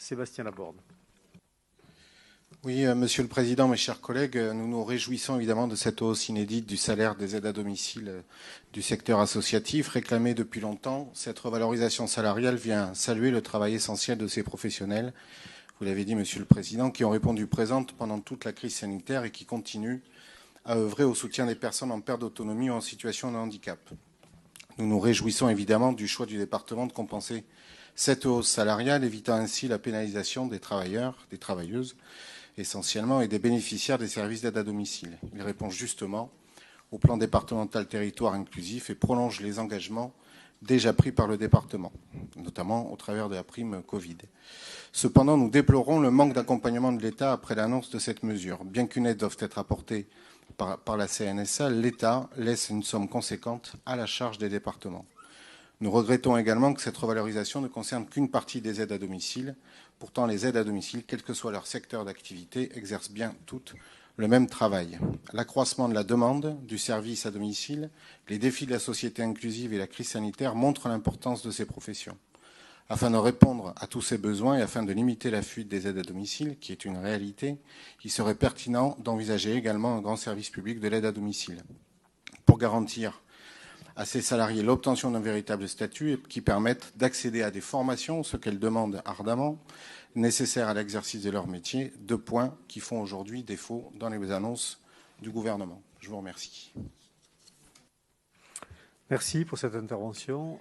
Sébastien Laborde. Oui, Monsieur le Président, mes chers collègues, nous nous réjouissons évidemment de cette hausse inédite du salaire des aides à domicile du secteur associatif, réclamée depuis longtemps. Cette revalorisation salariale vient saluer le travail essentiel de ces professionnels, vous l'avez dit, Monsieur le Président, qui ont répondu présentes pendant toute la crise sanitaire et qui continuent à œuvrer au soutien des personnes en perte d'autonomie ou en situation de handicap. Nous nous réjouissons évidemment du choix du département de compenser cette hausse salariale, évitant ainsi la pénalisation des travailleurs, des travailleuses, essentiellement, et des bénéficiaires des services d'aide à domicile. Il répond justement au plan départemental territoire inclusif et prolonge les engagements déjà pris par le département, notamment au travers de la prime Covid. Cependant, nous déplorons le manque d'accompagnement de l'État après l'annonce de cette mesure. Bien qu'une aide doive être apportée par la CNSA, l'État laisse une somme conséquente à la charge des départements. Nous regrettons également que cette revalorisation ne concerne qu'une partie des aides à domicile. Pourtant, les aides à domicile, quel que soit leur secteur d'activité, exercent bien toutes le même travail. L'accroissement de la demande du service à domicile, les défis de la société inclusive et la crise sanitaire montrent l'importance de ces professions. Afin de répondre à tous ces besoins et afin de limiter la fuite des aides à domicile, qui est une réalité, il serait pertinent d'envisager également un grand service public de l'aide à domicile pour garantir à ces salariés l'obtention d'un véritable statut qui permette d'accéder à des formations, ce qu'elles demandent ardemment, nécessaires à l'exercice de leur métier, 2 points qui font aujourd'hui défaut dans les annonces du gouvernement. Je vous remercie. Merci pour cette intervention.